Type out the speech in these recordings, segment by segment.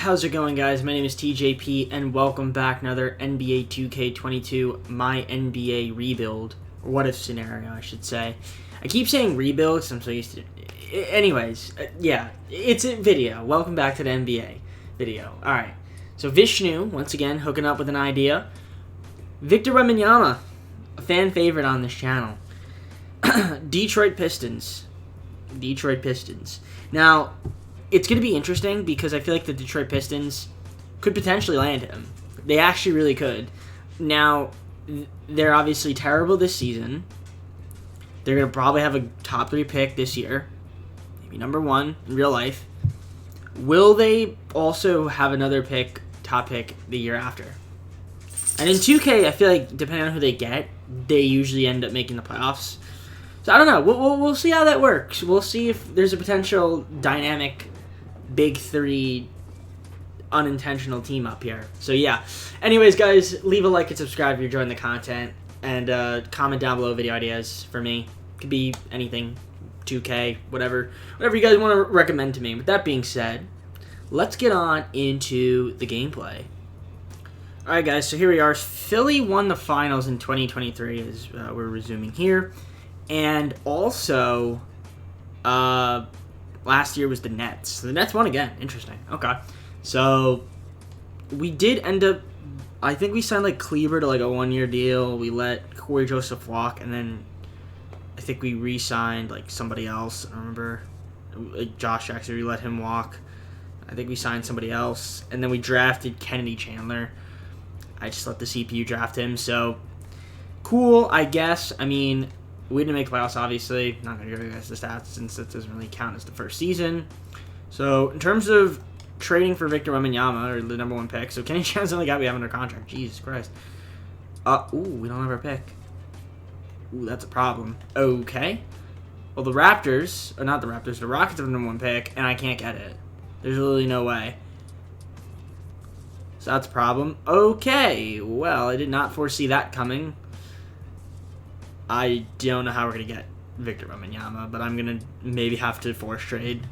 how's it going, guys? My name is TJP, and welcome back to another NBA 2K22 MyNBA rebuild, or what if scenario, I should say. I keep saying rebuild because I'm so used to it. Anyways, yeah, it's a video. Welcome back to the NBA video. Alright, so Vishnu, once again, hooking up with an idea. Victor Wembanyama, a fan favorite on this channel. Detroit Pistons. Now, it's going to be interesting because I feel like the Detroit Pistons could potentially land him. They actually really could. Now, they're obviously terrible this season. They're going to probably have a top 3 pick this year. Maybe number 1 in real life. Will they also have another top pick the year after? And in 2K, I feel like depending on who they get, they usually end up making the playoffs. So I don't know. We'll see how that works. We'll see if there's a potential dynamic Big 3 unintentional team up here. So yeah. Anyways, guys, leave a like and subscribe if you're enjoying the content. And comment down below video ideas for me. Could be anything. 2K, whatever you guys want to recommend to me. With that being said, let's get on into the gameplay. Alright, guys, so here we are. Philly won the finals in 2023 as we're resuming here. And also, last year was the Nets. So the Nets won again. Interesting. Okay. So, we did end up, I think we signed, like, Kleber to, like, a 1-year deal. We let Corey Joseph walk, and then I think we re-signed, like, somebody else. I don't remember. Like, Josh Jackson, we let him walk. I think we signed somebody else. And then we drafted Kennedy Chandler. I just let the CPU draft him. So, cool, I guess. I mean, we didn't make playoffs, obviously. Not going to give you guys the stats since it doesn't really count as the first season. So, in terms of trading for Victor Wembanyama, or the number 1 pick, so Kenny Chandler's the only guy we have under contract. Jesus Christ. We don't have our pick. Ooh, that's a problem. Okay. Well, the Raptors, or not the Raptors, the Rockets have the number 1 pick, and I can't get it. There's literally no way. So that's a problem. Okay. Well, I did not foresee that coming. I don't know how we're going to get Victor Wembanyama, but I'm going to maybe have to force trade.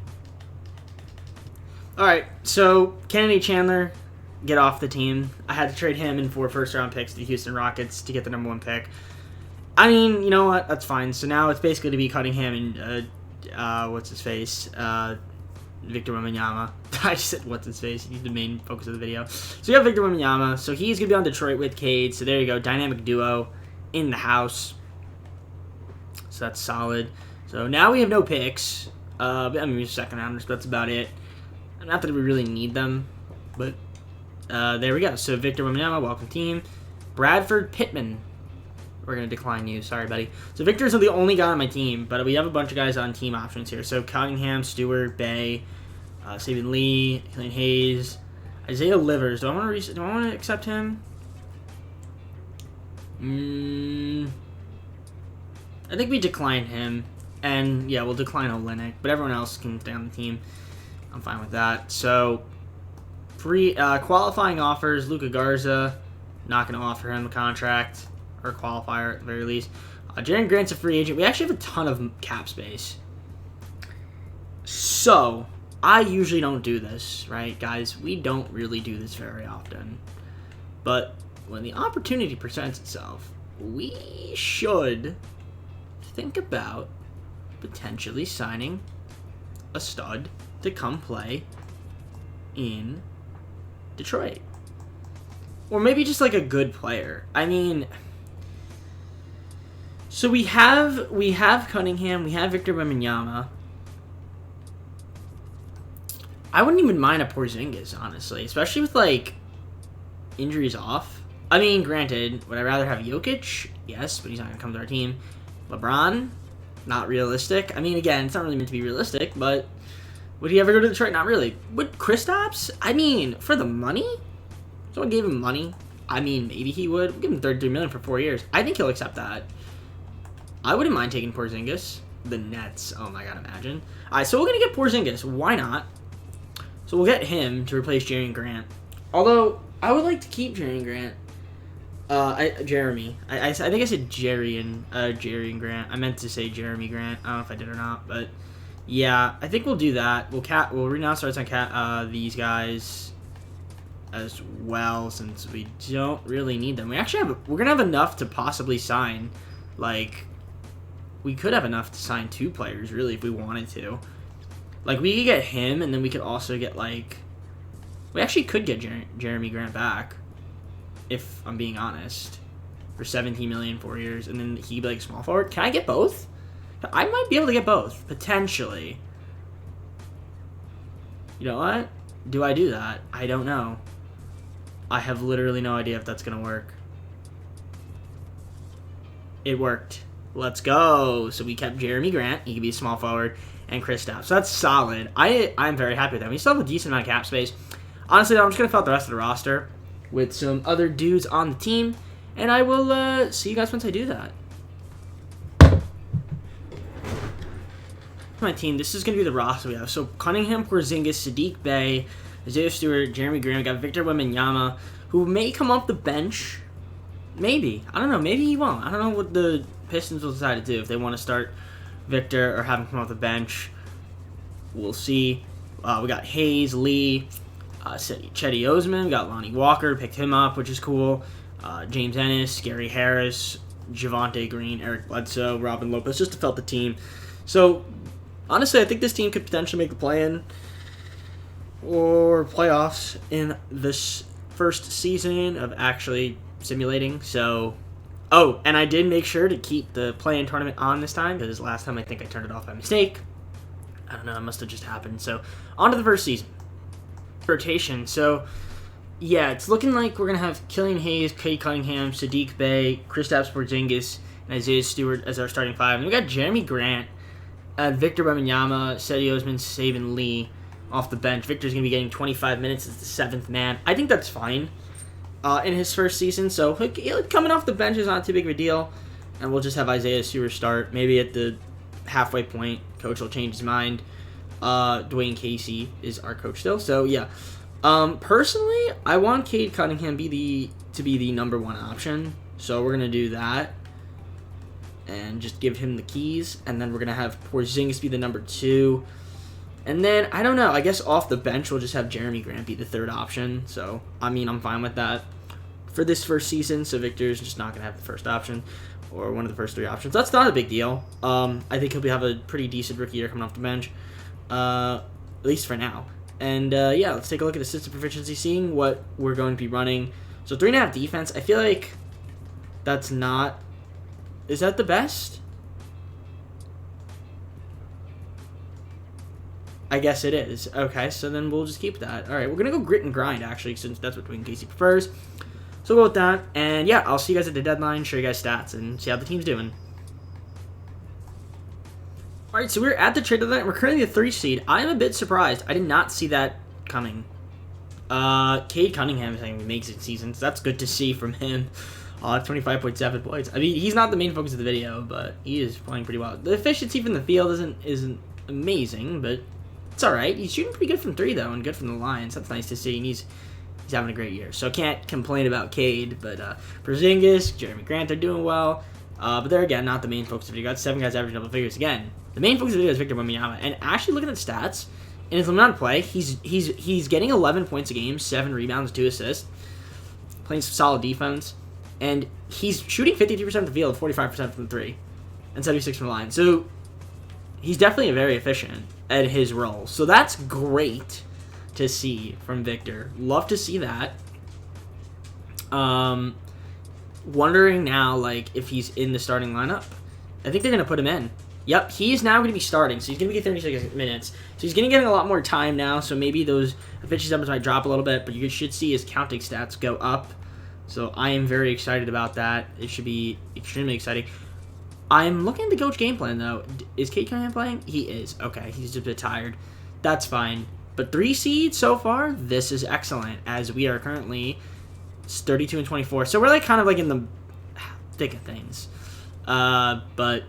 Alright, so Kennedy Chandler, get off the team. I had to trade him in 4 first-round picks to the Houston Rockets to get the number 1 pick. I mean, you know what? That's fine. So now it's basically to be cutting him and, what's-his-face? Victor Wembanyama. I just said what's-his-face. He's the main focus of the video. So you have Victor Wembanyama. So he's going to be on Detroit with Cade. So there you go. Dynamic duo in the house. So that's solid. So now we have no picks. I mean, we have second rounders, but that's about it. Not that we really need them, but there we go. So Victor Wembanyama, welcome team. Bradford Pittman. We're going to decline you. Sorry, buddy. So Victor's the only guy on my team, but we have a bunch of guys on team options here. So Cunningham, Stewart, Bay, Saban Lee, Killian Hayes, Isaiah Livers. Do I want to accept him? I think we decline him, and yeah, we'll decline Olenek, but everyone else can stay on the team. I'm fine with that. So, free qualifying offers, Luka Garza, not going to offer him a contract, or a qualifier at the very least. Jaren Grant's a free agent. We actually have a ton of cap space. So, I usually don't do this, right, guys? We don't really do this very often. But, when the opportunity presents itself, we should think about potentially signing a stud to come play in Detroit. Or maybe just like a good player. I mean, so we have Cunningham, we have Victor Wembanyama. I wouldn't even mind a Porzingis, honestly, especially with like injuries off. I mean, granted, would I rather have Jokic? Yes, but he's not going to come to our team. LeBron? Not realistic. I mean, again, it's not really meant to be realistic, but would he ever go to Detroit? Not really. Would Kristaps? I mean, for the money? Someone gave him money. I mean, maybe he would. We'll give him $33 million for 4 years. I think he'll accept that. I wouldn't mind taking Porzingis. The Nets. Oh my god, imagine. Alright, so we're going to get Porzingis. Why not? So we'll get him to replace Jeremy Grant. Although, I would like to keep Jeremy Grant. Jeremy. I think I said Jerry and Grant. I meant to say Jeremy Grant. I don't know if I did or not, but yeah, I think we'll do that. We'll renounce starts on these guys. as well, since we don't really need them. We're gonna have enough to possibly sign, like, we could have enough to sign 2 players, really, if we wanted to. Like, we could get him, and then we could also get, like, we actually could get Jeremy Grant back, if I'm being honest, for $17 million 4 years, and then he'd be, like, small forward. Can I get both? I might be able to get both, potentially. You know what? Do I do that? I don't know. I have literally no idea if that's going to work. It worked. Let's go. So we kept Jeremy Grant. He could be a small forward. And Kristaps. So that's solid. I'm very happy with that. We still have a decent amount of cap space. Honestly, though, I'm just going to fill out the rest of the roster with some other dudes on the team. And I will see you guys once I do that. My team, this is going to be the roster we have. So Cunningham, Porzingis, Sadiq Bey, Isaiah Stewart, Jeremy Grant. We got Victor Wembanyama, who may come off the bench. Maybe. I don't know. Maybe he won't. I don't know what the Pistons will decide to do. If they want to start Victor or have him come off the bench. We'll see. We got Hayes, Lee, Chetty Osman. We got Lonnie Walker. Picked him up, which is cool. James Ennis, Gary Harris, Javonte Green, Eric Bledsoe, Robin Lopez, just to fill out the team. So, honestly, I think this team could potentially make the play-in or playoffs in this first season of actually simulating. So, oh, and I did make sure to keep the play-in tournament on this time, because last time I think I turned it off by mistake. I don't know, it must have just happened. So, on to the first season. Rotation. So, yeah, it's looking like we're going to have Killian Hayes, Cade Cunningham, Sadiq Bey, Kristaps Porzingis, and Isaiah Stewart as our starting 5. And we got Jeremy Grant, Victor Wembanyama, Cedi Osman, Saban Lee off the bench. Victor's going to be getting 25 minutes as the 7th man. I think that's fine in his first season. So coming off the bench is not too big of a deal. And we'll just have Isaiah Stewart start. Maybe at the halfway point, coach will change his mind. Dwayne Casey is our coach still. So, yeah. Personally, I want Cade Cunningham to be the number 1 option. So we're going to do that. And just give him the keys. And then we're going to have Porzingis be the number 2. And then, I don't know, I guess off the bench we'll just have Jeremy Grant be the 3rd option. So, I mean, I'm fine with that for this first season. So Victor's just not going to have the first option or one of the first 3 options. That's not a big deal. I think he'll have a pretty decent rookie year coming off the bench. At least for now. And, yeah, let's take a look at assistant proficiency, seeing what we're going to be running. So 3.5 defense. I feel like that's not... Is that the best? I guess it is. Okay, so then we'll just keep that. All right, we're going to go grit and grind, actually, since that's what Dwayne Casey prefers. So we'll go with that. And, yeah, I'll see you guys at the deadline, show you guys stats, and see how the team's doing. All right, so we're at the trade deadline. We're currently the 3 seed. I'm a bit surprised. I did not see that coming. Cade Cunningham is having an amazing season, so that's good to see from him. 25.7 points. I mean, he's not the main focus of the video, but he is playing pretty well. The efficiency from the field isn't amazing, but it's all right. He's shooting pretty good from 3, though, and good from the line, so that's nice to see, and he's having a great year. So can't complain about Cade, but Porzingis, Jeremy Grant, they're doing well. But they're, again, not the main focus of the video. Got 7 guys averaging double figures. Again, the main focus of the video is Victor Wembanyama. And actually looking at the stats, in his limited play, he's getting 11 points a game, 7 rebounds, 2 assists, playing some solid defense. And he's shooting 53% of the field, 45% from 3, and 76% from the line. So he's definitely very efficient at his role. So that's great to see from Victor. Love to see that. Wondering now, like, if he's in the starting lineup. I think they're going to put him in. Yep, he's now going to be starting, so he's going to get 36 minutes. So he's going to get a lot more time now, so maybe those efficiency numbers might drop a little bit, but you should see his counting stats go up. So I am very excited about that. It should be extremely exciting. I'm looking at the coach game plan, though. Is Cade Cunningham playing? He is. Okay, he's just a bit tired. That's fine. But 3 seeds so far, this is excellent, as we are currently 32 and 24. So we're like kind of like in the thick of things. But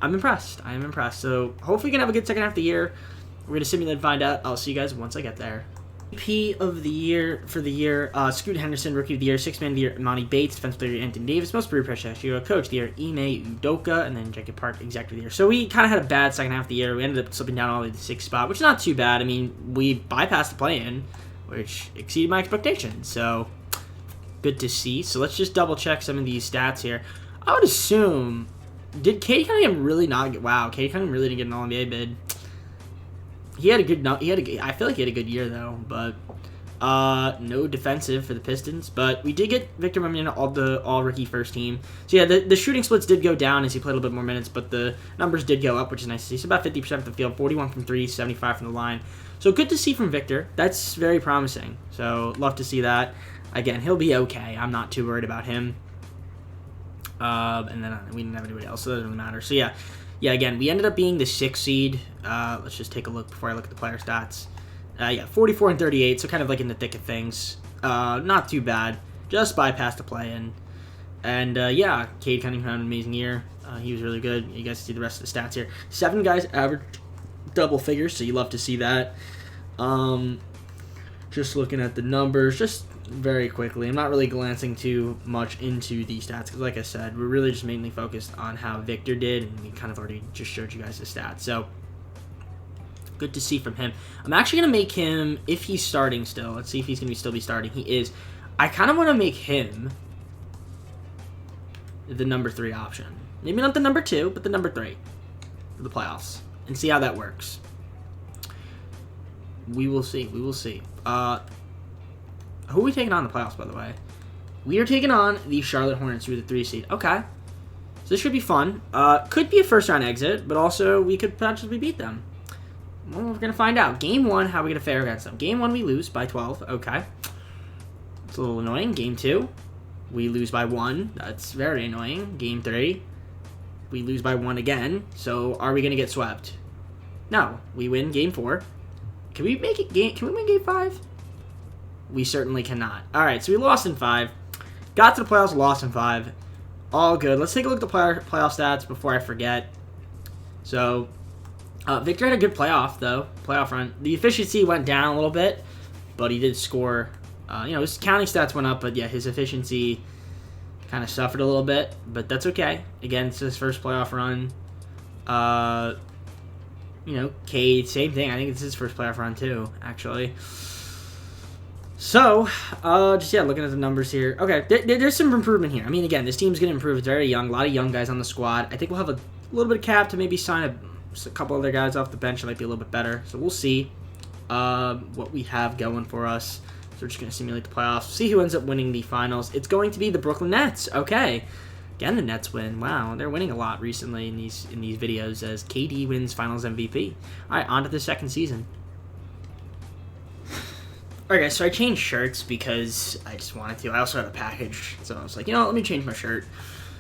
I'm impressed. I am impressed. So hopefully we can have a good second half of the year. We're going to simulate and find out. I'll see you guys once I get there. MVP of the year for the year, Scoot Henderson, Rookie of the Year, 6th Man of the Year, Monty Bates, Defensive Player of the Year, Anthony Davis, Most Improved Professional Coach of the Year, Ime Udoka, and then Jacob Park, Executive of the Year. So we kind of had a bad second half of the year. We ended up slipping down all the way to the 6th spot, which is not too bad. I mean, we bypassed the play-in, which exceeded my expectations. So, good to see. So, let's just double check some of these stats here. I would assume, did Cade Cunningham really not get, wow, Cade Cunningham really didn't get an All-NBA bid. I feel like he had a good year, though, but no defensive for the Pistons. But we did get Victor Wembanyama all rookie first team. So, yeah, the shooting splits did go down as he played a little bit more minutes, but the numbers did go up, which is nice to see. So, about 50% from the field, 41 from 3, 75 from the line. So, good to see from Victor. That's very promising. So, love to see that. Again, he'll be okay. I'm not too worried about him. And then we didn't have anybody else, so it doesn't really matter. So, yeah, again, we ended up being the 6th seed. Let's just take a look before I look at the player stats. 44 and 38, so kind of like in the thick of things. Not too bad. Just bypassed the play-in. And, yeah, Cade Cunningham had an amazing year. He was really good. You guys see the rest of the stats here. 7 guys average double figures, so you love to see that. Just looking at the numbers, just very quickly. I'm not really glancing too much into the stats because, like I said, we're really just mainly focused on how Victor did, and we kind of already just showed you guys the stats. So, good to see from him. I'm actually going to make him, if he's starting still, let's see if he's going to still be starting. He is. I kind of want to make him the number 3 option. Maybe not the number 2, but the number 3 for the playoffs, and see how that works. We will see. We will see. Who are we taking on in the playoffs, by the way? We are taking on the Charlotte Hornets, who are the 3 seed. Okay. So this should be fun. Could be a first-round exit, but also we could potentially beat them. Well, we're going to find out. Game 1, how are we going to fare against them? Game 1, we lose by 12. Okay. It's a little annoying. Game 2, we lose by 1. That's very annoying. Game 3, we lose by 1 again. So are we going to get swept? No. We win Game 4. Can we make it Can we win Game 5? We certainly cannot. All right, so we lost in 5. Got to the playoffs, lost in 5. All good. Let's take a look at the playoff stats before I forget. So, Victor had a good playoff run. The efficiency went down a little bit, but he did score. His counting stats went up, but yeah, his efficiency kind of suffered a little bit, but that's okay. Again, it's his first playoff run. Cade, same thing. I think it's his first playoff run too, actually. So, looking at the numbers here. Okay, there's some improvement here. I mean, again, this team's going to improve. It's very young. A lot of young guys on the squad. I think we'll have a little bit of cap to maybe sign a couple other guys off the bench that might be a little bit better. So, we'll see what we have going for us. So, we're just going to simulate the playoffs. See who ends up winning the finals. It's going to be the Brooklyn Nets. Okay. Again, the Nets win. Wow, they're winning a lot recently in these videos as KD wins Finals MVP. All right, on to the second season. Alright guys, so I changed shirts because I just wanted to. I also had a package, so I was like, let me change my shirt.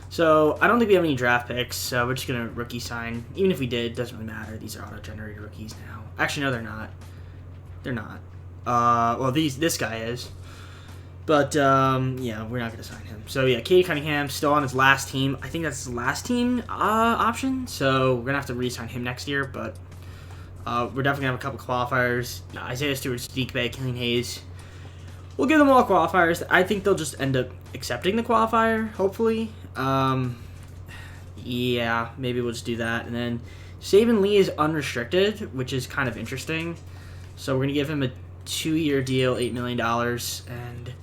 So, I don't think we have any draft picks, so we're just going to rookie sign. Even if we did, it doesn't really matter. These are auto-generated rookies now. Actually, no, they're not. They're not. This guy is. But, yeah, we're not going to sign him. So, yeah, Cade Cunningham still on his last team. I think that's his last team option, so we're going to have to re-sign him next year, but we're definitely going to have a couple qualifiers. Isaiah Stewart, Sadiq Bey, Killian Hayes. We'll give them all qualifiers. I think they'll just end up accepting the qualifier, hopefully. Yeah, maybe we'll just do that. And then Saban Lee is unrestricted, which is kind of interesting. So we're going to give him a 2-year deal, $8 million, and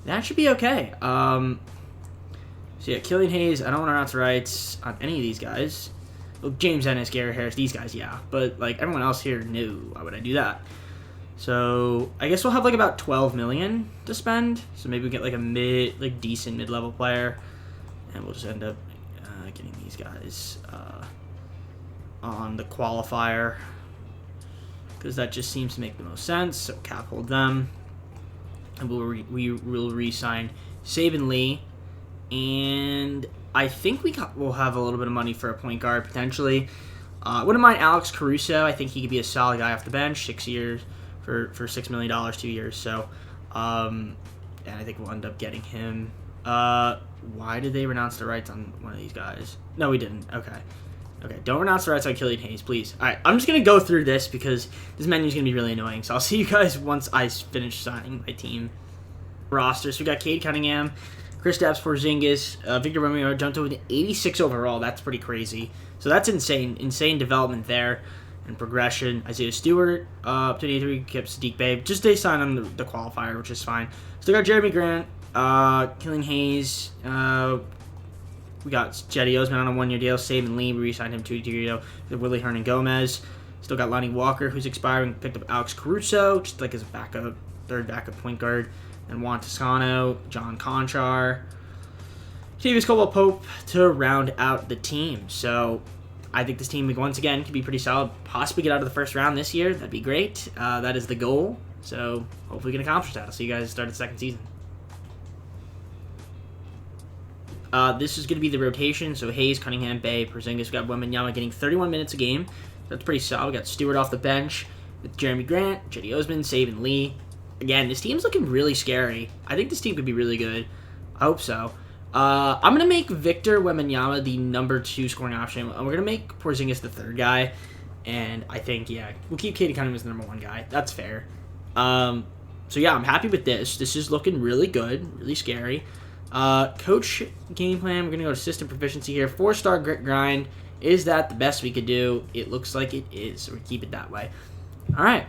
that should be okay. So yeah, Killian Hayes, I don't want to announce rights on any of these guys. Well, James Ennis, Gary Harris, these guys, yeah. But, like, everyone else here, no. Why would I do that? So, I guess we'll have, like, about $12 million to spend. So maybe we get, like, a decent mid-level player. And we'll just end up getting these guys on the qualifier. Because that just seems to make the most sense. So, cap hold them. And we will re-sign Saban Lee. And I think we'll have a little bit of money for a point guard, potentially. Wouldn't mind Alex Caruso. I think he could be a solid guy off the bench. 6 years for $6 million, 2 years. So, and I think we'll end up getting him. Why did they renounce the rights on one of these guys? No, we didn't. Okay. Don't renounce the rights on Killian Hayes, please. All right, I'm just going to go through this because this menu is going to be really annoying. So I'll see you guys once I finish signing my team roster. So we got Cade Cunningham, Kristaps Porzingis, Victor Wembanyama jumped over to 86 overall. That's pretty crazy. So that's insane development there. and progression. Isaiah Stewart up to 83, kept Sadiq Bey. Just they signed on the qualifier, which is fine. Still got Jeremy Grant, Killian Hayes. We got Jetty Osman on a 1-year deal. Saban Lee, we re-signed him 2 years ago. Willie Hernan Gomez. Still got Lonnie Walker, who's expiring. Picked up Alex Caruso, just like as a backup, third backup point guard. And Juan Toscano, John Conchar, Davis Caldwell-Pope to round out the team. So I think this team, once again, could be pretty solid. Possibly get out of the first round this year. That'd be great. That is the goal. So hopefully we can accomplish that. I'll see you guys start the second season. This is going to be the rotation. So Hayes, Cunningham, Bey, Porzingis. We got Wembanyama getting 31 minutes a game. That's pretty solid. We got Stewart off the bench with Jeremy Grant, Jetty Osman, Saban Lee. Again, this team's looking really scary. I think this team could be really good. I hope so. I'm going to make Victor Wembanyama the number 2 scoring option. We're going to make Porzingis the third guy. And I think, yeah, we'll keep Cade Cunningham as the number 1 guy. That's fair. So, yeah, I'm happy with this. This is looking really good, really scary. Coach game plan, we're going to go to system proficiency here. 4-star grit grind. Is that the best we could do? It looks like it is, so we keep it that way. All right.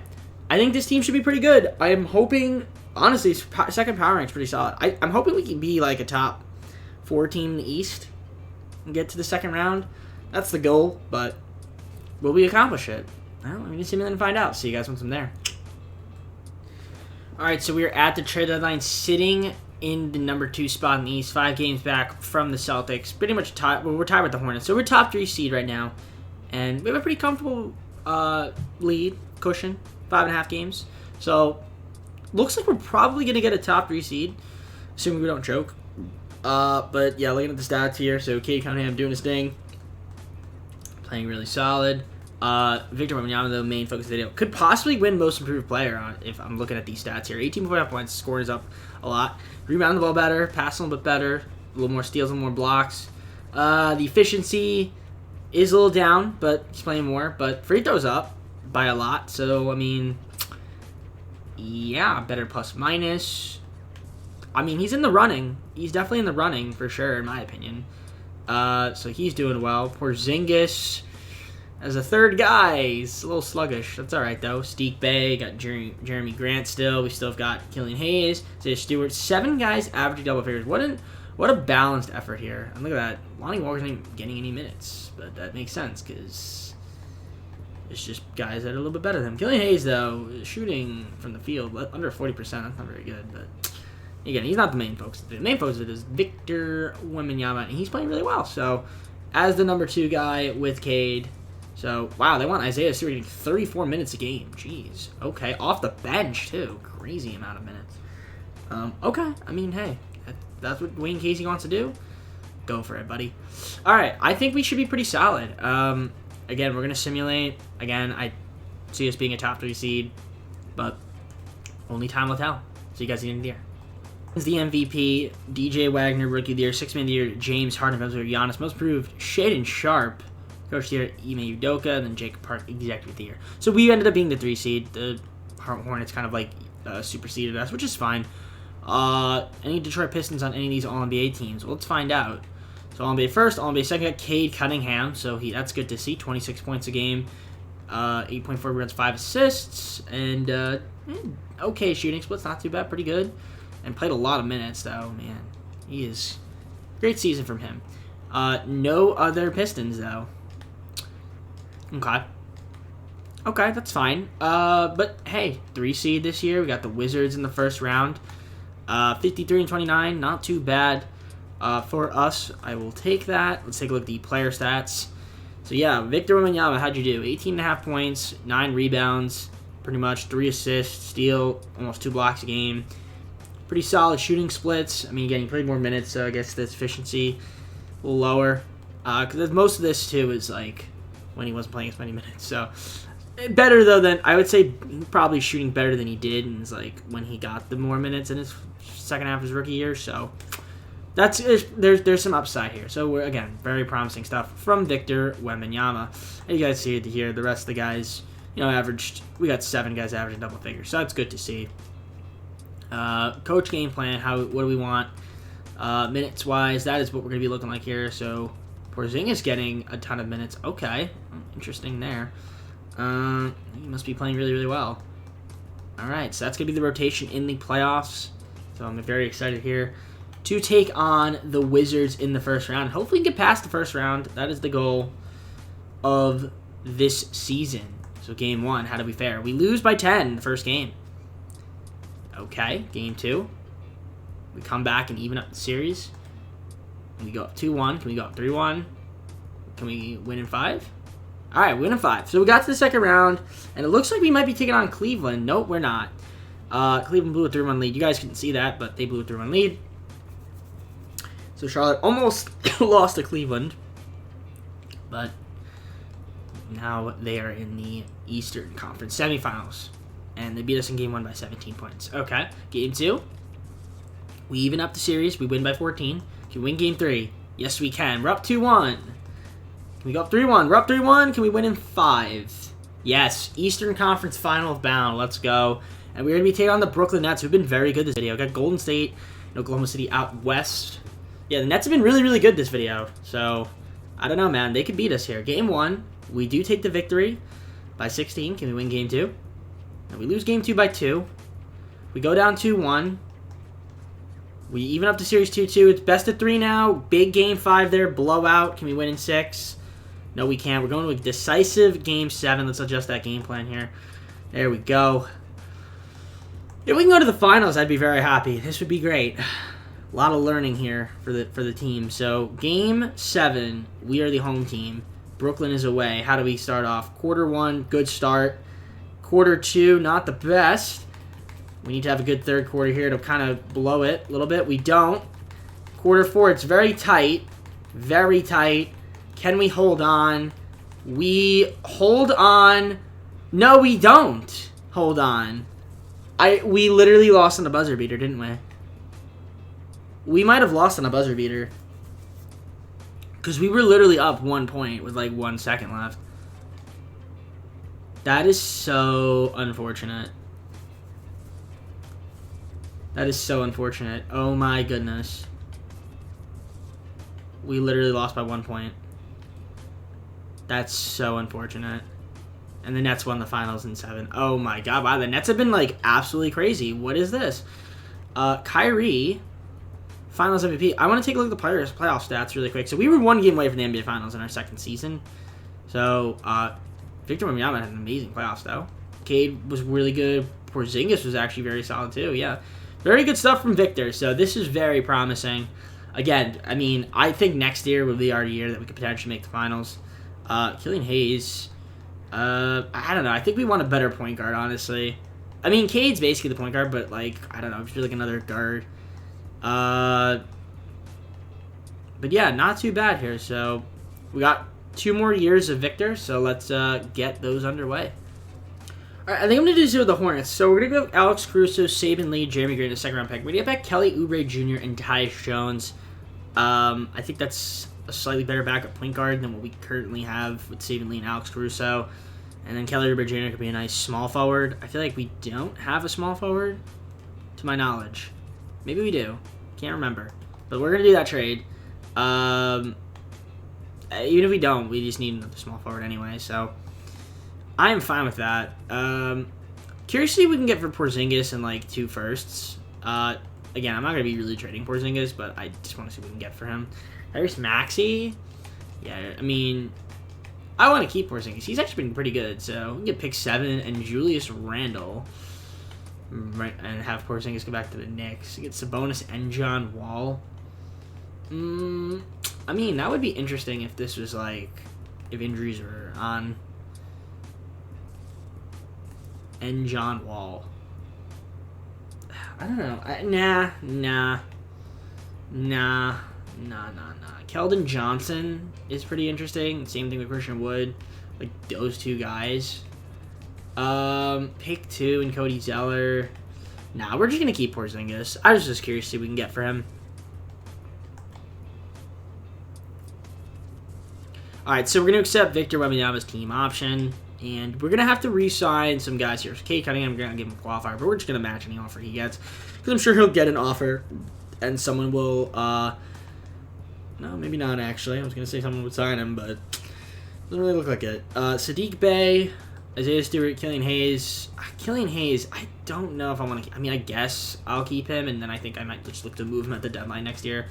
I think this team should be pretty good. I'm hoping, honestly, second power rank's pretty solid. I'm hoping we can be like a top 4 team in the East and get to the second round. That's the goal, but will we accomplish it? Well, let me just simulate and find out. See you guys once I'm there. All right, so we're at the trade deadline, sitting in the number 2 spot in the East, 5 games back from the Celtics. Pretty much tied. Well, we're tied with the Hornets, so we're top 3 seed right now, and we have a pretty comfortable lead cushion. 5.5 games. So, looks like we're probably going to get a top 3 seed, assuming we don't choke. But, yeah, looking at the stats here. So, Cade Cunningham doing his thing. Playing really solid. Victor Wembanyama, the main focus of the video. Could possibly win most improved player if I'm looking at these stats here. 18.5 points. Score is up a lot. Rebound the ball better. Passing a little bit better. A little more steals and more blocks. The efficiency is a little down, but he's playing more. But free throws up by a lot, so I mean, yeah, better plus minus. I mean, he's in the running. He's definitely in the running for sure, in my opinion. So he's doing well. Porzingis as a third guy, he's a little sluggish. That's all right though. Sadiq Bey, got Jeremy Grant still. We still have got Killian Hayes, Isaiah Stewart. 7 guys averaging double figures. What a balanced effort here. And look at that. Lonnie Walker's not even getting any minutes, but that makes sense because it's just guys that are a little bit better than him. Killian Hayes, though, shooting from the field under 40%. That's not very good. But again, he's not the main focus. The main focus of it is Victor Wembanyama, and he's playing really well. So, as the number 2 guy with Cade. So, wow, they want Isaiah Stewart getting 34 minutes a game. Jeez. Okay, off the bench, too. Crazy amount of minutes. Okay, I mean, hey, that's what Wayne Casey wants to do. Go for it, buddy. All right, I think we should be pretty solid. Again, we're going to simulate. Again, I see us being a top 3 seed, but only time will tell. See you guys at the end of the year. Is the MVP, DJ Wagner, Rookie of the Year, 6th Man of the Year, James Harden, Giannis, Most Improved, Shaedon Sharp, Coach of the Year, Ime Udoka, and then Jacob Park, Executive of the Year. So we ended up being the 3 seed. The Hornets kind of like superseded us, which is fine. Any Detroit Pistons on any of these All-NBA teams? Well, let's find out. So All-NBA first, All-NBA second, got Cade Cunningham. So that's good to see. 26 points a game, 8.4 rebounds, 5 assists, and okay shooting splits, not too bad, pretty good. And played a lot of minutes though, man. He is great season from him. No other Pistons though. Okay, that's fine. But hey, 3 seed this year. We got the Wizards in the first round. 53-29, not too bad. For us, I will take that. Let's take a look at the player stats. So yeah, Victor Wembanyama, how'd you do? 18.5 points, 9 rebounds, pretty much 3 assists, steal, almost 2 blocks a game. Pretty solid shooting splits. I mean, again, he played more minutes, so I guess the efficiency a little lower. Because most of this too is like when he wasn't playing as many minutes. So better though than I would say, probably shooting better than he did, and it's like when he got the more minutes in his second half of his rookie year. So there's some upside here. So we're again very promising stuff from Victor Wembanyama. And you guys see it here. The rest of the guys, averaged. We got 7 guys averaging double figures, so that's good to see. Coach game plan. What do we want? Minutes wise, that is what we're gonna be looking like here. So Porzingis getting a ton of minutes. Okay, interesting there. He must be playing really, really well. All right, so that's going to be the rotation in the playoffs. So I'm very excited here to take on the Wizards in the first round. Hopefully we can get past the first round. That is the goal of this season. So game 1, how do we fare? We lose by 10 in the first game. Okay, game 2. We come back and even up the series. We go up 2-1. Can we go up 3-1? Can we win in 5? All right, win in 5. So we got to the second round, and it looks like we might be taking on Cleveland. Nope, we're not. Cleveland blew a 3-1 lead. You guys couldn't see that, but they blew a 3-1 lead. So Charlotte almost lost to Cleveland, but now they are in the Eastern Conference semifinals, and they beat us in Game 1 by 17 points. Okay, Game 2. We even up the series. We win by 14. Can we win Game 3? Yes, we can. We're up 2-1. Can we go up 3-1? We're up 3-1. Can we win in 5? Yes, Eastern Conference Final bound. Let's go. And we're going to be taking on the Brooklyn Nets, who've been very good this video. Got Golden State and Oklahoma City out west. Yeah, the Nets have been really, really good this video. So, I don't know, man. They could beat us here. Game 1, we do take the victory by 16. Can we win Game 2? And we lose Game 2 by 2. We go down 2-1. We even up the series 2-2. It's best of 3 now. Big Game 5 there. Blowout. Can we win in 6? No, we can't. We're going to a decisive Game 7. Let's adjust that game plan here. There we go. If we can go to the finals, I'd be very happy. This would be great. A lot of learning here for the team. So, Game 7, we are the home team. Brooklyn is away. How do we start off? Quarter 1, good start. Quarter 2, not the best. We need to have a good third quarter here to kind of blow it a little bit. We don't. Quarter 4, it's very tight. Very tight. Can we hold on? We hold on. No, we don't hold on. We literally lost on a buzzer beater, didn't we? We might have lost on a buzzer beater. Because we were literally up 1 point with like 1 second left. That is so unfortunate. That is so unfortunate. Oh my goodness. We literally lost by 1 point. That's so unfortunate. And the Nets won the finals in 7. Oh my god. Wow, the Nets have been like absolutely crazy. What is this? Kyrie Finals MVP. I want to take a look at the playoff stats really quick. So we were 1 game away from the NBA Finals in our second season. So Victor Wembanyama had an amazing playoffs though. Cade was really good. Porzingis was actually very solid too. Yeah, very good stuff from Victor. So this is very promising. Again, I mean, I think next year will be our year that we could potentially make the finals. Killian Hayes. I don't know. I think we want a better point guard, honestly. I mean, Cade's basically the point guard, but like, I don't know. I feel like another guard. But yeah, not too bad here. So we got 2 more years of Victor, so let's get those underway. All right, I think I'm going to do this with the Hornets. So we're going to go with Alex Caruso, Saban Lee, Jeremy Grant, a second-round pick. We're going to get back Kelly Oubre Jr. and Tyus Jones. I think that's a slightly better backup point guard than what we currently have with Saban Lee and Alex Caruso. And then Kelly Oubre Jr. could be a nice small forward. I feel like we don't have a small forward, to my knowledge. Maybe we do. Can't remember. But we're going to do that trade. Even if we don't, we just need another small forward anyway. So I am fine with that. Curious to see what we can get for Porzingis and like 2 firsts. Again, I'm not going to be really trading Porzingis, but I just want to see what we can get for him. Tyrese Maxey. Yeah, I mean, I want to keep Porzingis. He's actually been pretty good. So we can get pick 7 and Julius Randle. Right, and have Porzingis go back to the Knicks. Get Sabonis and John Wall. I mean, that would be interesting if this was like, if injuries were on. And John Wall. I don't know. Nah. Keldon Johnson is pretty interesting. Same thing with Christian Wood. Like, those 2 guys. Pick 2 and Cody Zeller. Nah, we're just going to keep Porzingis. I was just curious to see what we can get for him. Alright, so we're going to accept Victor Wembanyama's team option. And we're going to have to re-sign some guys here. So Kate Cunningham, we're going to give him a qualifier. But we're just going to match any offer he gets. Because I'm sure he'll get an offer. And someone will, no, maybe not actually. I was going to say someone would sign him, but doesn't really look like it. Sadiq Bey. Isaiah Stewart, Killian Hayes. Killian Hayes, I don't know if I want to... I mean, I guess I'll keep him, and then I think I might just look to move him at the deadline next year.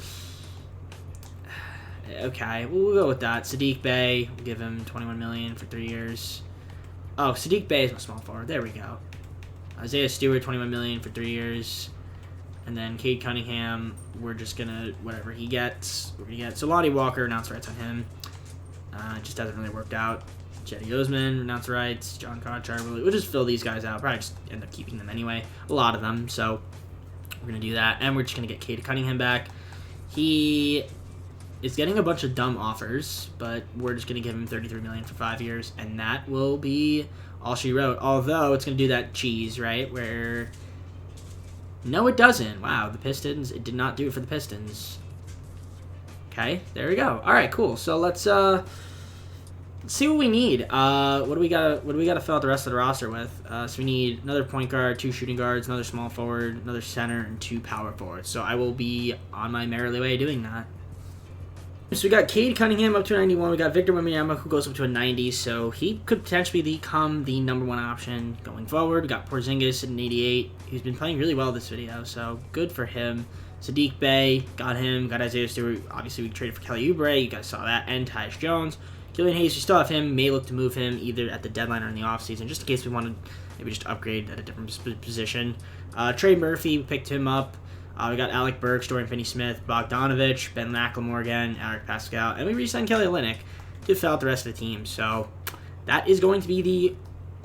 Okay, we'll go with that. Sadiq Bey, we'll give him $21 million for 3 years. Oh, Sadiq Bey is my small forward. There we go. Isaiah Stewart, $21 million for 3 years. And then Cade Cunningham, we're just going to... Whatever he gets, we're going to get. So Lonnie Walker, announce rights on him. Just hasn't really worked out. Cedi Osman, announce rights. John Conchar, we'll just fill these guys out. Probably just end up keeping them anyway. A lot of them, so we're going to do that. And we're just going to get Cade Cunningham back. He is getting a bunch of dumb offers, but we're just going to give him $33 million for 5 years, and that will be all she wrote. Although it's going to do that cheese, right? Where no, it doesn't. Wow, the Pistons. It did not do it for the Pistons. Okay, there we go. All right, cool. So let's see what we need. What do we got? What do we got to fill out the rest of the roster with? So we need another point guard, 2 shooting guards, another small forward, another center, and 2 power forwards. So I will be on my merry way doing that. So we got Cade Cunningham up to a 91. We got Victor Wembanyama, who goes up to a 90. So he could potentially become the number 1 option going forward. We got Porzingis at an 88. He's been playing really well this video, so good for him. Sadiq Bey, got him. Got Isaiah Stewart. Obviously, we traded for Kelly Oubre. You guys saw that. And Tyus Jones. Killian Hayes, we still have him. May look to move him either at the deadline or in the offseason, just in case we wanted maybe just upgrade at a different position. Trey Murphy, we picked him up. We got Alec Burks, Dorian Finney-Smith, Bogdanovich, Ben McLemore again, Eric Pascal, and we re-signed Kelly Olynyk to fill out the rest of the team. So that is going to be the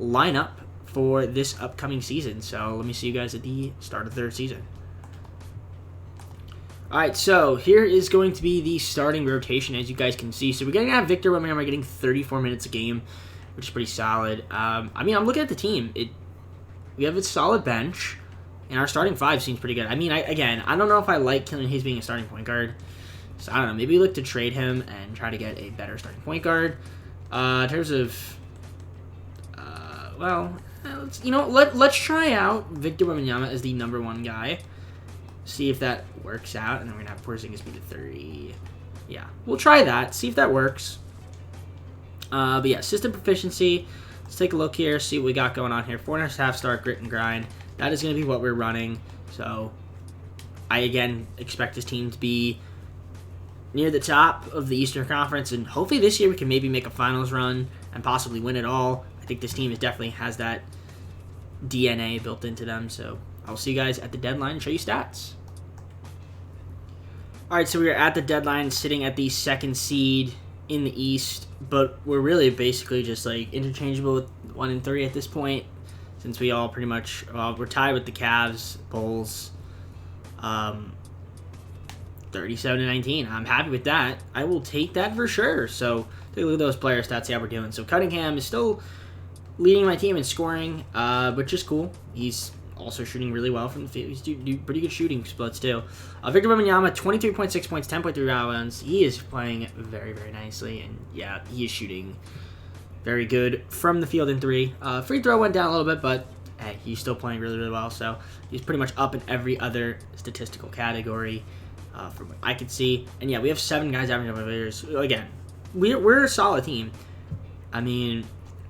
lineup for this upcoming season. So let me see you guys at the start of the 3rd season. Alright, so here is going to be the starting rotation, as you guys can see. So we're going to have Victor Wembanyama getting 34 minutes a game, which is pretty solid. I mean, I'm looking at the team. We have a solid bench, and our starting 5 seems pretty good. I mean, I don't know if I like Killian Hayes being a starting point guard. So I don't know. Maybe we look to trade him and try to get a better starting point guard. In terms of, let's try out Victor Wembanyama as the number 1 guy. See if that works out, and then we're gonna have Porzingis be the 30. Yeah, we'll try that. See if that works. But yeah, system proficiency. Let's take a look here. See what we got going on here. 4.5 star grit and grind. That is gonna be what we're running. So I again expect this team to be near the top of the Eastern Conference, and hopefully this year we can maybe make a finals run and possibly win it all. I think this team definitely has that DNA built into them. So I'll see you guys at the deadline and show you stats. Alright, so we are at the deadline, sitting at the 2nd seed in the East, but we're really basically just like interchangeable with 1 and 3 at this point, since we all pretty much, we're tied with the Cavs, Bulls, 37-19. I'm happy with that. I will take that for sure. So take a look at those player stats, see how we're doing. So Cunningham is still leading my team in scoring, which is cool. He's also shooting really well from the field. He's doing pretty good shooting splits too. Victor Wembanyama, 23.6 points, 10.3 rebounds. He is playing very, very nicely, and yeah, he is shooting very good from the field in 3. Free throw went down a little bit, but hey, he's still playing really, really well. So he's pretty much up in every other statistical category from what I could see. And yeah, we have 7 guys averaging over years. Again, we're a solid team. I mean,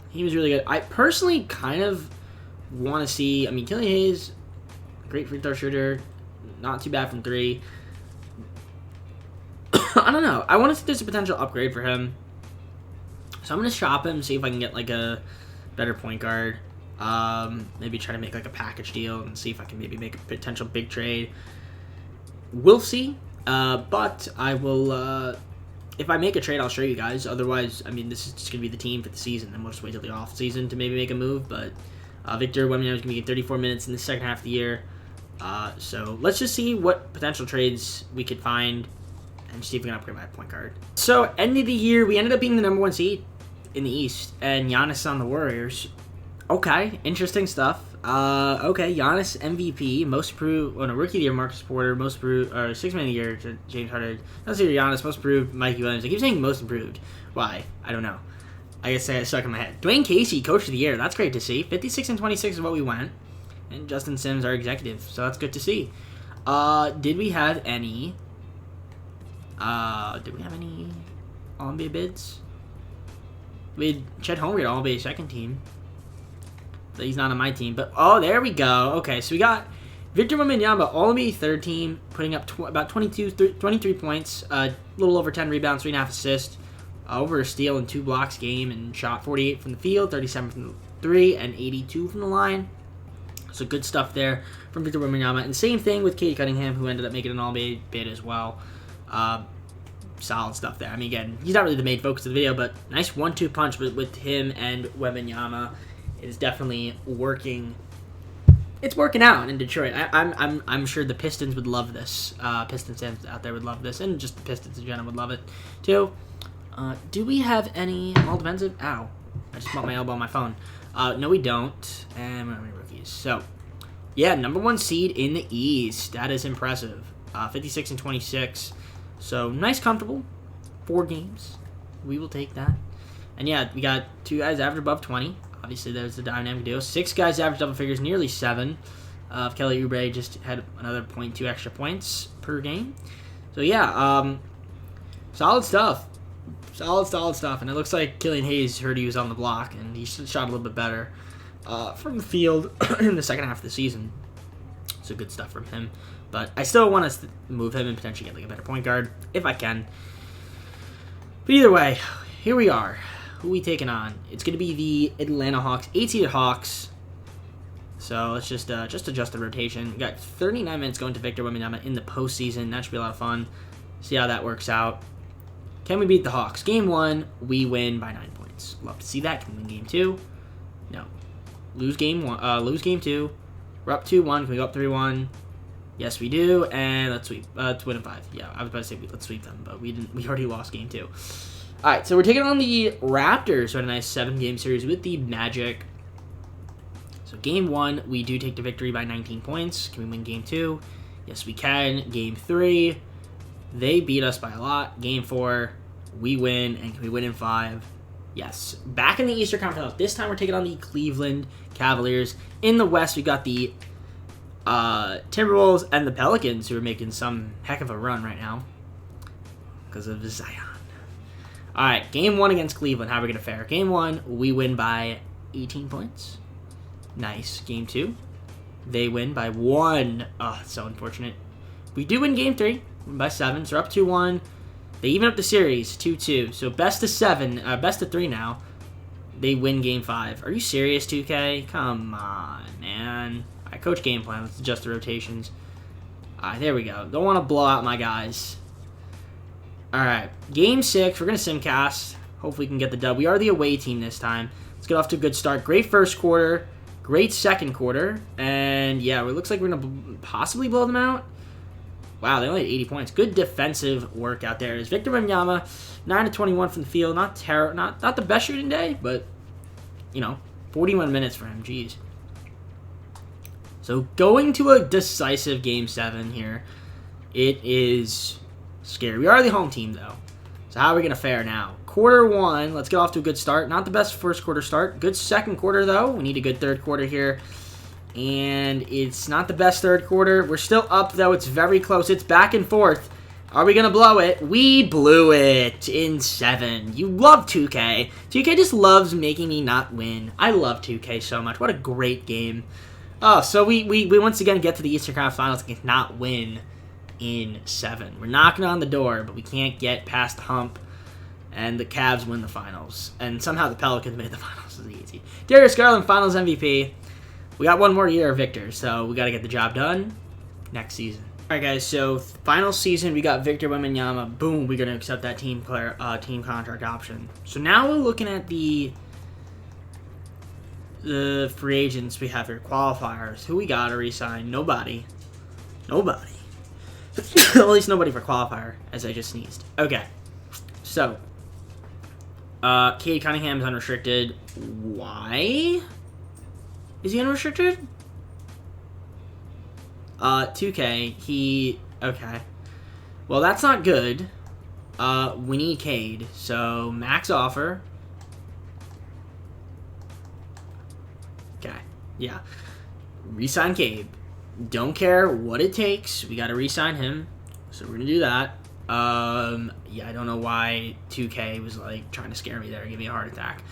he was really good. I personally kind of want to see, Killian Hayes, great free throw shooter, not too bad from 3. I don't know. I want to see there's a potential upgrade for him. So I'm going to shop him, see if I can get like a better point guard. Maybe try to make like a package deal and see if I can maybe make a potential big trade. We'll see. But I will, if I make a trade, I'll show you guys. Otherwise, this is just going to be the team for the season. Then we'll just wait till the off season to maybe make a move. But Victor Wembanyama is going to be getting 34 minutes in the second half of the year. So let's just see what potential trades we could find and see if we can upgrade my point guard. So end of the year, we ended up being the number 1 seed in the East, and Giannis on the Warriors. Okay, interesting stuff. Okay, Giannis MVP, most improved, Rookie of the Year, Marcus Porter, most improved, or 6th Man of the Year, James Harden. Let's see, Giannis, most improved, Mikey Williams. I keep saying most improved. Why? I don't know. I guess I got stuck in my head. Dwayne Casey, Coach of the Year. That's great to see. 56 and 26 is what we went. And Justin Sims, our executive. So that's good to see. Did we have any All-NBA bids? We had Chet Holmgren, All-NBA second team. He's not on my team. But, oh, there we go. Okay, so we got Victor Wembanyama, All-NBA third team, putting up about 23 points, a little over 10 rebounds, 3.5 assists, over a steal and 2 blocks game, and shot 48 from the field, 37 from the 3, and 82 from the line. So good stuff there from Victor Wembanyama. And same thing with Cade Cunningham, who ended up making an All-NBA bid as well. Solid stuff there. I mean, again, he's not really the main focus of the video, but nice 1-2 punch with him and Wembanyama is definitely working. It's working out in Detroit. I'm sure the Pistons would love this. Pistons fans out there would love this, and just the Pistons in general would love it too. Do we have any all defensive? Ow! I just bumped my elbow on my phone. No, we don't. And we're not rookies. So, yeah, number 1 seed in the East. That is impressive. 56 and 26. So, nice, comfortable. 4 games. We will take that. And, yeah, we got 2 guys average above 20. Obviously, there's the dynamic duo. 6 guys average double figures, nearly 7. Kelly Oubre just had another 0.2 extra points per game. So, yeah, solid stuff. Solid stuff. And it looks like Killian Hayes heard he was on the block, and he shot a little bit better from the field in the second half of the season. So, good stuff from him. But I still want to move him and potentially get like a better point guard, if I can. But either way, here we are. Who are we taking on? It's going to be the Atlanta Hawks, 8-seeded Hawks. So let's just adjust the rotation. We got 39 minutes going to Victor Wembanyama in the postseason. That should be a lot of fun. See how that works out. Can we beat the Hawks? Game 1, we win by 9 points. Love to see that. Can we win Game 2? No. Lose Game 1. Lose Game 2. We're up 2-1. Can we go up 3-1? Yes, we do. And let's sweep. Let's win in 5. Yeah, I was about to say let's sweep them, but we didn't. We already lost Game 2. All right, so we're taking on the Raptors. So a nice 7-game series with the Magic. So Game 1, we do take the victory by 19 points. Can we win Game 2? Yes, we can. Game 3, they beat us by a lot. Game 4, we win, and can we win in 5? Yes. Back in the Eastern Conference Finals. This time we're taking on the Cleveland Cavaliers. In the West, we got the Timberwolves and the Pelicans, who are making some heck of a run right now because of Zion. All right, Game 1 against Cleveland. How are we going to fare? Game 1, we win by 18 points. Nice. Game 2, they win by 1. Oh, it's so unfortunate. We do win Game 3 by 7, so we're up 2-1. They even up the series, 2-2. So best of 7, best of 3 now. They win Game 5. Are you serious, 2K? Come on, man. All right, coach game plan. Let's adjust the rotations. All right, there we go. Don't want to blow out my guys. All right, Game 6. We're going to simcast. Hopefully we can get the dub. We are the away team this time. Let's get off to a good start. Great first quarter. Great second quarter. And, yeah, it looks like we're going to possibly blow them out. Wow, they only had 80 points. Good defensive work out there. Is Victor Wembanyama, 9-21 from the field. Not the best shooting day, but, 41 minutes for him. Jeez. So, going to a decisive Game 7 here. It is scary. We are the home team, though. So, how are we going to fare now? Quarter 1, let's get off to a good start. Not the best first quarter start. Good second quarter, though. We need a good third quarter here. And it's not the best third quarter. We're still up, though. It's very close. It's back and forth. Are we going to blow it? We blew it in 7. You love 2K. 2K just loves making me not win. I love 2K so much. What a great game. Oh, so we once again get to the Eastern Conference Finals and cannot win in 7. We're knocking on the door, but we can't get past the hump. And the Cavs win the finals. And somehow the Pelicans made the finals. It's easy. Darius Garland, Finals MVP. We got one more year of Victor, so we got to get the job done next season. All right, guys, so final season, we got Victor Wembanyama. Boom, we're going to accept that team contract option. So now we're looking at the free agents we have here, qualifiers. Who we got to re-sign? Nobody. Nobody. At least nobody for qualifier, as I just sneezed. Okay, so Cade Cunningham is unrestricted. Why is he unrestricted? 2K, okay. Well, that's not good. We need Cade, so max offer. Okay, yeah. Resign Cade. Don't care what it takes. We gotta re-sign him. So we're gonna do that. Yeah, I don't know why 2K was like trying to scare me there, give me a heart attack.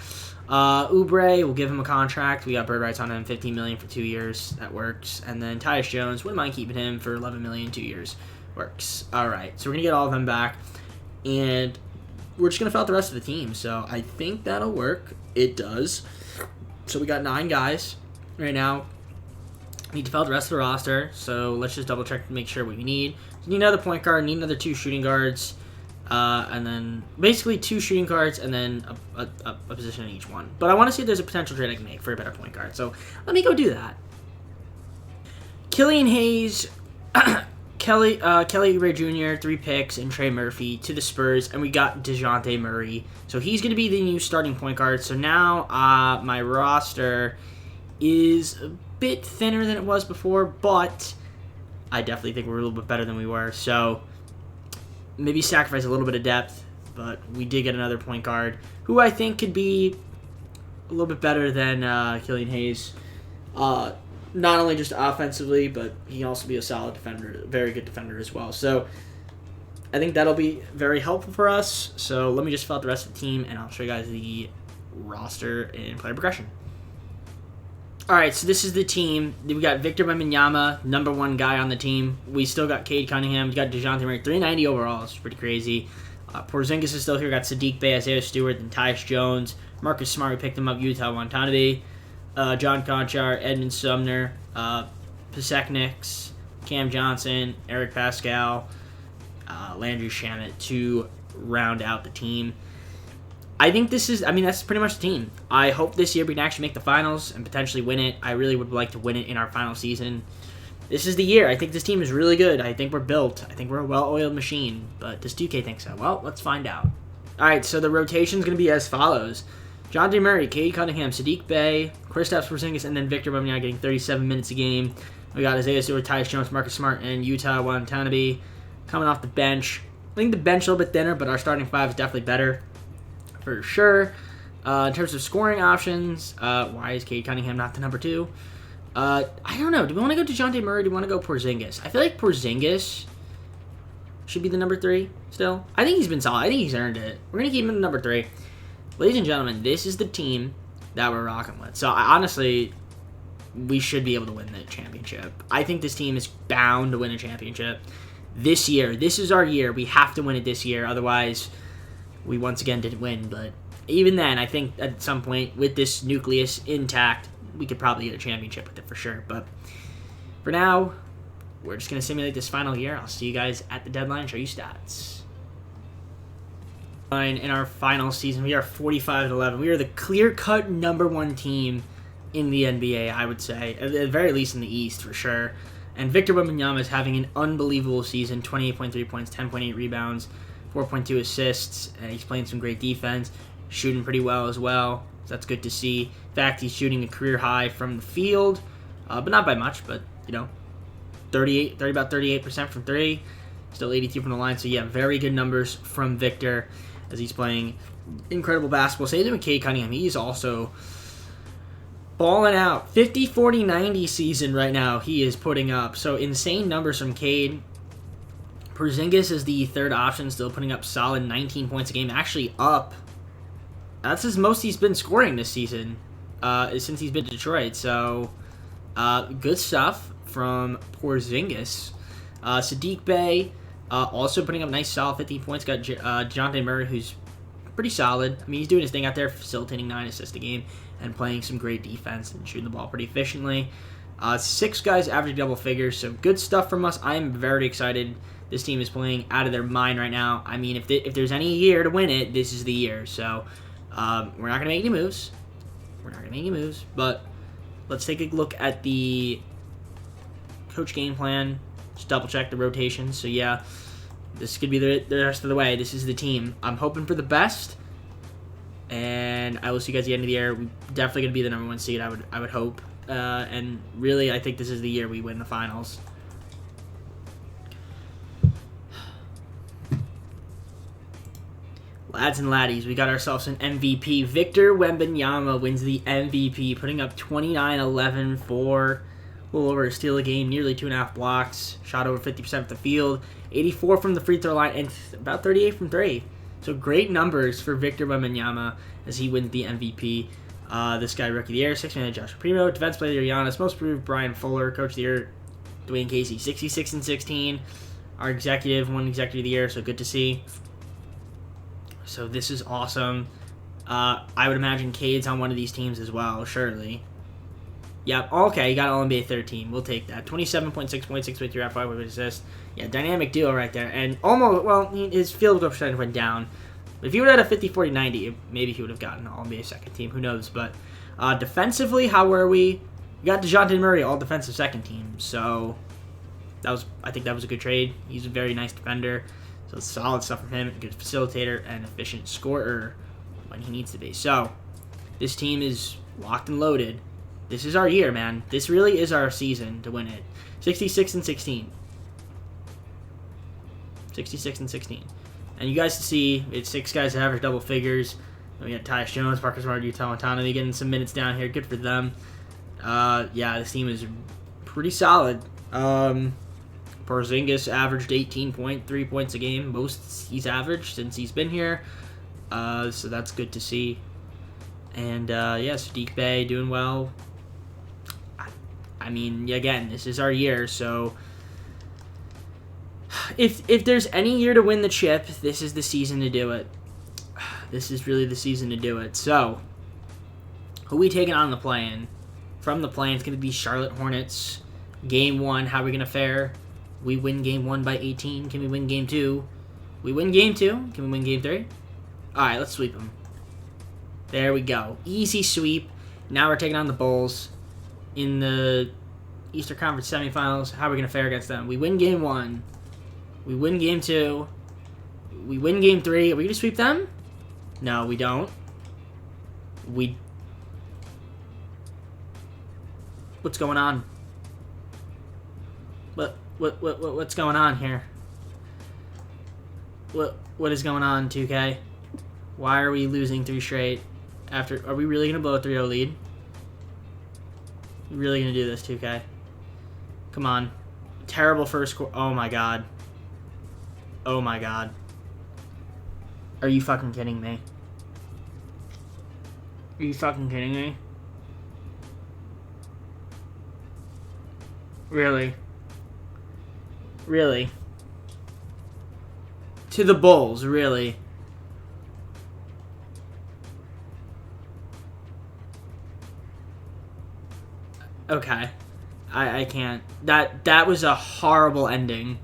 Oubre, we'll give him a contract. We got bird rights on him, $15 million for 2 years. That works. And then Tyus Jones, wouldn't mind keeping him for $11 million 2 years. Works. All right, so we're gonna get all of them back, and we're just gonna fill out the rest of the team. So I think that'll work. It does. So we got 9 guys right now. We need to fill out the rest of the roster. So let's just double check to make sure what we need. We need another point guard. Need another 2 shooting guards. And then basically 2 shooting guards and then a position in each one. But I want to see if there's a potential trade I can make for a better point guard. So let me go do that. Killian Hayes, Kelly Oubre Jr., 3 picks, and Trey Murphy to the Spurs. And we got DeJounte Murray. So he's going to be the new starting point guard. So now my roster is a bit thinner than it was before. But I definitely think we're a little bit better than we were. So maybe sacrifice a little bit of depth, but we did get another point guard who I think could be a little bit better than Killian Hayes. Not only just offensively, but he can also be a solid defender, very good defender as well. So I think that'll be very helpful for us. So let me just fill out the rest of the team, and I'll show you guys the roster and player progression. All right, so this is the team. We got Victor Wembanyama, number 1 guy on the team. We still got Cade Cunningham. We got DeJounte Murray, 390 overall. It's pretty crazy. Porzingis is still here. We got Sadiq Bey, Isaiah Stewart, and Tyus Jones. Marcus Smart, we picked him up. Utah Watanabe. John Conchar, Edmund Sumner, Pasekniks, Cam Johnson, Eric Pascal, Landry Shamet to round out the team. I think that's pretty much the team. I hope this year we can actually make the finals and potentially win it. I really would like to win it in our final season. This is the year. I think this team is really good. I think we're built. I think we're a well-oiled machine. But does 2K think so? Well, let's find out. All right, so the rotation is going to be as follows. DeJounte Murray, Cade Cunningham, Sadiq Bey, Kristaps Porzingis, and then Victor Wembanyama getting 37 minutes a game. We got Isaiah Stewart, Tyus Jones, Marcus Smart, and Utah Watanabe coming off the bench. I think the bench is a little bit thinner, but our starting 5 is definitely better. For sure. In terms of scoring options, why is Cade Cunningham not the number 2? I don't know. Do we want to go DeJounte Murray? Do we want to go Porzingis? I feel like Porzingis should be the number 3 still. I think he's been solid. I think he's earned it. We're going to keep him at number 3. Ladies and gentlemen, this is the team that we're rocking with. So, honestly, we should be able to win the championship. I think this team is bound to win a championship this year. This is our year. We have to win it this year. Otherwise, we once again didn't win, but even then, I think at some point, with this nucleus intact, we could probably get a championship with it for sure. But for now, we're just going to simulate this final year. I'll see you guys at the deadline and show you stats. In our final season, we are 45-11. We are the clear-cut number 1 team in the NBA, I would say. At the very least in the East, for sure. And Victor Wembanyama is having an unbelievable season. 28.3 points, 10.8 rebounds, 4.2 assists, and he's playing some great defense, shooting pretty well as well, so that's good to see. In fact, he's shooting a career high from the field, but not by much, but, about 38% from 3, still 82 from the line, so yeah, very good numbers from Victor as he's playing incredible basketball. Same thing with Cade Cunningham, he's also balling out. 50, 40, 90 season right now he is putting up, so insane numbers from Cade. Porzingis is the 3rd option, still putting up solid 19 points a game. Actually up. That's his most he's been scoring this season since he's been to Detroit. So, good stuff from Porzingis. Sadiq Bey also putting up nice solid 15 points. Got DeJounte Murray, who's pretty solid. I mean, he's doing his thing out there, facilitating 9 assists a game and playing some great defense and shooting the ball pretty efficiently. 6 guys average double figures, so good stuff from us. I am very excited. This team is playing out of their mind right now. I mean, if there's any year to win it, this is the year. So, we're not going to make any moves. But let's take a look at the coach game plan. Just double check the rotations. So, yeah, this could be the rest of the way. This is the team. I'm hoping for the best. And I will see you guys at the end of the year. We're definitely going to be the number 1 seed, I would hope. And really, I think this is the year we win the finals. Lads and laddies, we got ourselves an MVP. Victor Wembanyama wins the MVP, putting up 29, 11, 4, a little over a steal a game, nearly 2.5 blocks, shot over 50% of the field, 84 from the free throw line, and about 38 from 3. So great numbers for Victor Wembanyama as he wins the MVP. This guy, Rookie of the Year, 6 man, Josh Primo, Defense Player of the Year, Giannis, Most Improved, Brian Fuller, Coach of the Year, Dwayne Casey, 66 and 16. Our executive, one Executive of the Year, so good to see. So this is awesome. I would imagine Cade's on one of these teams as well, surely. Yep, okay, you got All-NBA third team. We'll take that. 27.6 points, 6 with your F5 with assist. Yeah, dynamic duo right there. And almost, well, his field goal percentage went down. But if he would have had a 50, 40, 90, maybe he would have gotten an All-NBA second team. Who knows? But defensively, how were we? We got DeJounte Murray, all defensive second team. So I think that was a good trade. He's a very nice defender. So solid stuff from him. Good facilitator and efficient scorer when he needs to be. So this team is locked and loaded. This is our year, man. This really is our season to win it. 66 and 16. 66 and 16. And you guys can see, it's 6 guys that average double figures. We got Tyus Jones, Marcus Smart, Utah Watanabe getting some minutes down here. Good for them. Yeah, this team is pretty solid. Porzingis averaged 18.3 points a game. Most he's averaged since he's been here. So that's good to see. And, yeah, Sadiq Bey doing well. I mean, again, this is our year, so if there's any year to win the chip, this is the season to do it. This is really the season to do it. So, who are we taking on the play-in? From the play-in, it's going to be Charlotte Hornets. Game 1, how are we going to fare? We win Game 1 by 18. Can we win Game 2? We win Game 2. Can we win Game 3? Alright, let's sweep them. There we go. Easy sweep. Now we're taking on the Bulls in the Eastern Conference semifinals. How are we going to fare against them? We win Game 1. We win Game 2. We win Game 3. Are we going to sweep them? No, we don't. What's going on? What's going on here? What is going on, 2K? Why are we losing 3 straight? Are we really going to blow a 3-0 lead? You really going to do this, 2K? Come on. Terrible first quarter. Oh, my God. Oh, my God. Are you fucking kidding me? Are you fucking kidding me? Really? Really? To the Bulls, really? Okay. I can't. That was a horrible ending.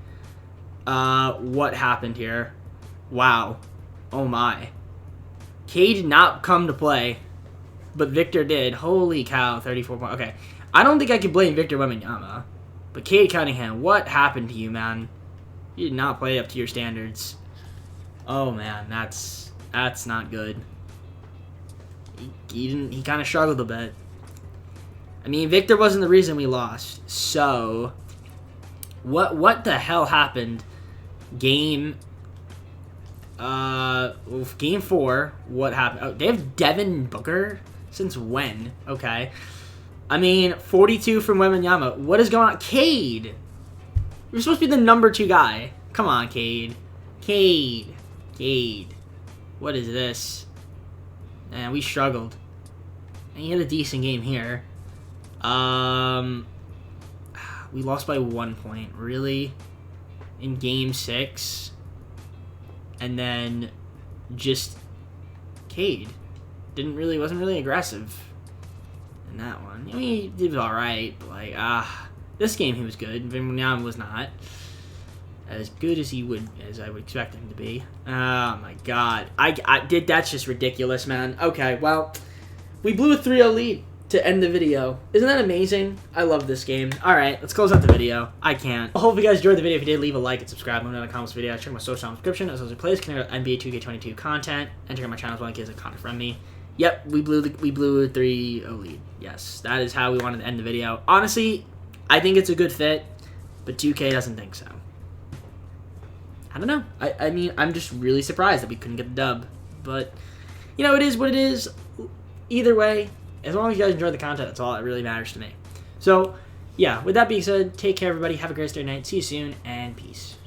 What happened here? Wow. Oh my. Cade did not come to play, but Victor did. Holy cow, 34 points. Okay. I don't think I can blame Victor Wembanyama, but Cade Cunningham, what happened to you, man? You did not play up to your standards. Oh man, that's not good. He kind of struggled a bit. I mean, Victor wasn't the reason we lost. So, what the hell happened? Game 4. What happened? Oh, they have Devin Booker? Since when? Okay. I mean, 42 from Wembanyama. What is going on? Cade! You're supposed to be the number 2 guy. Come on, Cade. Cade. What is this? Man, we struggled. And he had a decent game here. We lost by 1 point. Really? In Game 6? And then just Cade wasn't really aggressive in that one. I mean, he did alright, but like, this game he was good. Wembanyama was not as good as I would expect him to be. Oh my God. That's just ridiculous, man. Okay, well, we blew a 3-0 lead to end the video. Isn't that amazing? I love this game. Alright, let's close out the video. I can't. I hope you guys enjoyed the video. If you did, leave a like and subscribe. Let me know in the comments of the video. Check my social description as well as plays, connect with NBA 2K22 content, and check out my channel as well in case of content from me. Yep, we blew a 3-0 lead. Yes, that is how we wanted to end the video. Honestly, I think it's a good fit, but 2K doesn't think so. I don't know. I mean, I'm just really surprised that we couldn't get the dub. But, you know, it is what it is. Either way, as long as you guys enjoy the content, that's all that really matters to me. So, yeah, with that being said, take care, everybody. Have a great day night. See you soon, and peace.